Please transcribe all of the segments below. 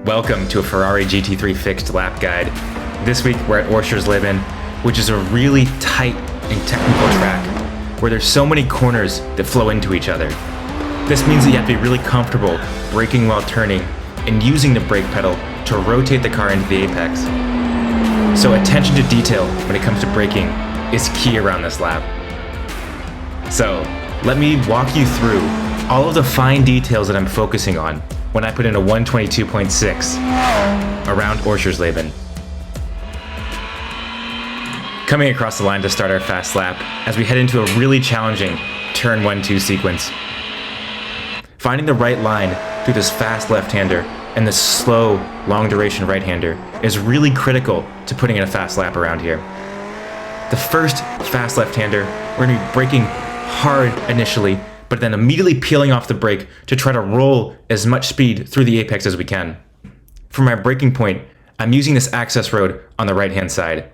Welcome to a Ferrari GT3 fixed lap guide. This week we're at Oschersleben, which is a really tight and technical track where there's so many corners that flow into each other. This means that you have to be really comfortable braking while turning and using the brake pedal to rotate the car into the apex. So attention to detail when it comes to braking is key around this lap. So let me walk you through all of the fine details that I'm focusing on when I put in a 122.6 around Oschersleben. Coming across the line to start our fast lap as we head into a really challenging turn 1-2 sequence. Finding the right line through this fast left-hander and this slow, long-duration right-hander is really critical to putting in a fast lap around here. The first fast left-hander, we're going to be braking hard initially, but then immediately peeling off the brake to try to roll as much speed through the apex as we can. For my braking point, I'm using this access road on the right-hand side.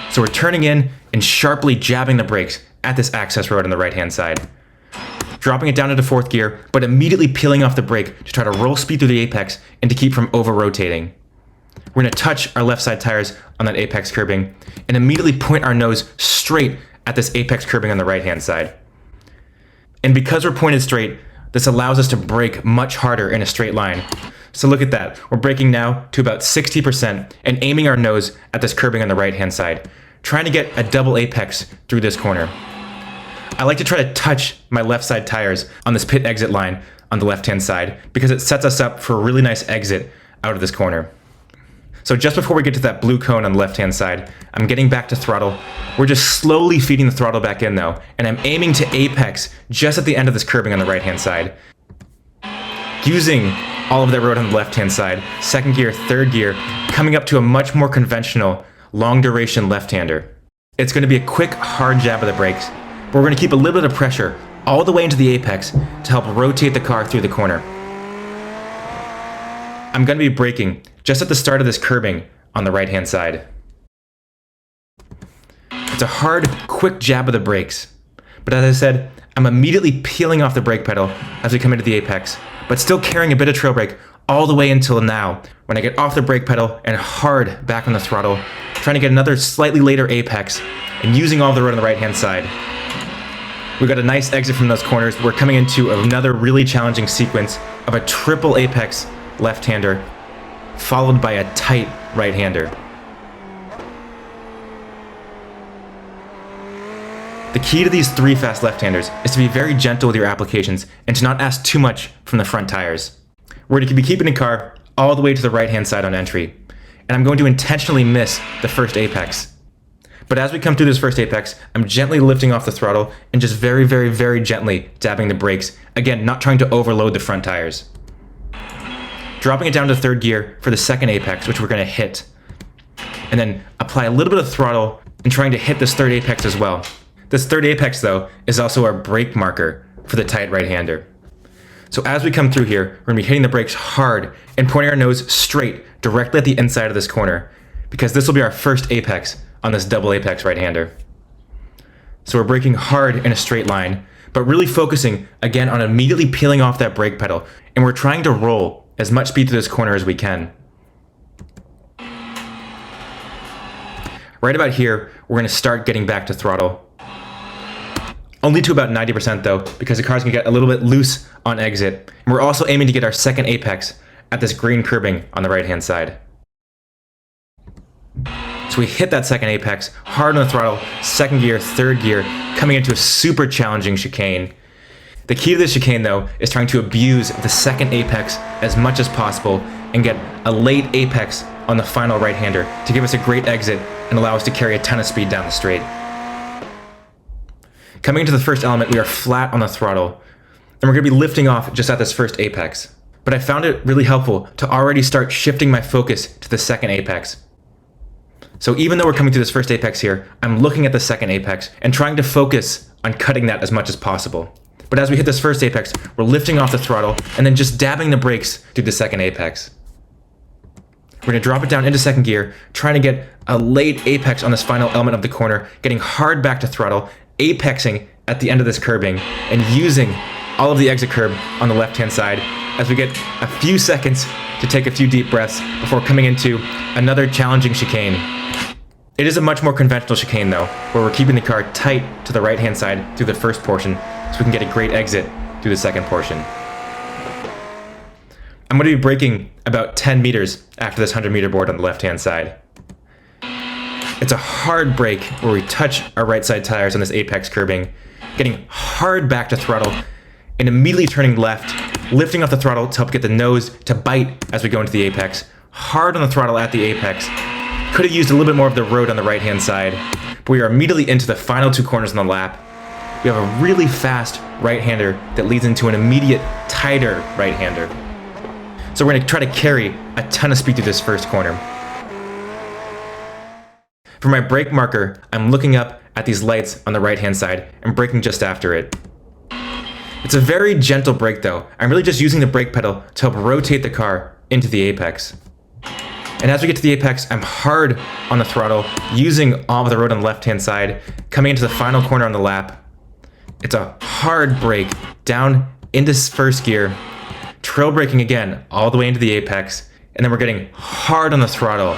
So we're turning in and sharply jabbing the brakes at this access road on the right-hand side. Dropping it down into fourth gear, but immediately peeling off the brake to try to roll speed through the apex and to keep from over-rotating. We're going to touch our left side tires on that apex curbing and immediately point our nose straight at this apex curbing on the right-hand side. And because we're pointed straight, this allows us to brake much harder in a straight line. So look at that. We're braking now to about 60% and aiming our nose at this curbing on the right-hand side, trying to get a double apex through this corner. I like to try to touch my left side tires on this pit exit line on the left-hand side because it sets us up for a really nice exit out of this corner. So just before we get to that blue cone on the left-hand side, I'm getting back to throttle. We're just slowly feeding the throttle back in though, and I'm aiming to apex just at the end of this curbing on the right-hand side. Using all of that road on the left-hand side, second gear, third gear, coming up to a much more conventional, long-duration left-hander. It's going to be a quick, hard jab of the brakes, but we're going to keep a little bit of pressure all the way into the apex to help rotate the car through the corner. I'm going to be braking just at the start of this curbing on the right-hand side. It's a hard, quick jab of the brakes, but as I said, I'm immediately peeling off the brake pedal as we come into the apex, but still carrying a bit of trail brake all the way until now, when I get off the brake pedal and hard back on the throttle, trying to get another slightly later apex and using all the road on the right-hand side. We got a nice exit from those corners. We're coming into another really challenging sequence of a triple apex left-hander, followed by a tight right-hander. The key to these three fast left-handers is to be very gentle with your applications and to not ask too much from the front tires. We're going to be keeping the car all the way to the right-hand side on entry, and I'm going to intentionally miss the first apex. But as we come through this first apex, I'm gently lifting off the throttle and just very, very, very gently dabbing the brakes, again, not trying to overload the front tires. Dropping it down to third gear for the second apex, which we're going to hit. And then apply a little bit of throttle and trying to hit this third apex as well. This third apex, though, is also our brake marker for the tight right-hander. So as we come through here, we're going to be hitting the brakes hard and pointing our nose straight directly at the inside of this corner, because this will be our first apex on this double apex right-hander. So we're braking hard in a straight line, but really focusing, again, on immediately peeling off that brake pedal, and we're trying to roll as much speed through this corner as we can. Right about here, we're going to start getting back to throttle. Only to about 90% though, because the car's going to get a little bit loose on exit. And we're also aiming to get our second apex at this green curbing on the right-hand side. So we hit that second apex, hard on the throttle, second gear, third gear, coming into a super challenging chicane. The key to this chicane, though, is trying to abuse the second apex as much as possible and get a late apex on the final right-hander to give us a great exit and allow us to carry a ton of speed down the straight. Coming into the first element, we are flat on the throttle, and we're going to be lifting off just at this first apex. But I found it really helpful to already start shifting my focus to the second apex. So even though we're coming through this first apex here, I'm looking at the second apex and trying to focus on cutting that as much as possible. But as we hit this first apex, we're lifting off the throttle and then just dabbing the brakes through the second apex. We're going to drop it down into second gear, trying to get a late apex on this final element of the corner, getting hard back to throttle, apexing at the end of this curbing, and using all of the exit curb on the left-hand side as we get a few seconds to take a few deep breaths before coming into another challenging chicane. It is a much more conventional chicane though, where we're keeping the car tight to the right-hand side through the first portion so we can get a great exit through the second portion. I'm going to be braking about 10 meters after this 100-meter board on the left-hand side. It's a hard brake where we touch our right side tires on this apex curbing, getting hard back to throttle, and immediately turning left, lifting off the throttle to help get the nose to bite as we go into the apex. Hard on the throttle at the apex. Could have used a little bit more of the road on the right-hand side, but we are immediately into the final two corners on the lap. We have a really fast right-hander that leads into an immediate, tighter right-hander. So we're going to try to carry a ton of speed through this first corner. For my brake marker, I'm looking up at these lights on the right-hand side and braking just after it. It's a very gentle brake though. I'm really just using the brake pedal to help rotate the car into the apex. And as we get to the apex, I'm hard on the throttle, using all of the road on the left-hand side, coming into the final corner on the lap. It's a hard brake down into first gear, trail braking again all the way into the apex, and then we're getting hard on the throttle,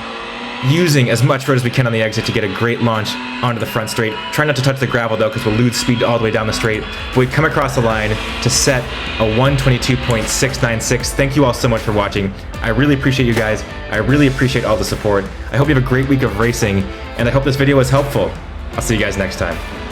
using as much road as we can on the exit to get a great launch onto the front straight. Try not to touch the gravel though, because we'll lose speed all the way down the straight. But we come across the line to set a 122.696. Thank you all so much for watching. I really appreciate you guys. I really appreciate all the support. I hope you have a great week of racing, and I hope this video was helpful. I'll see you guys next time.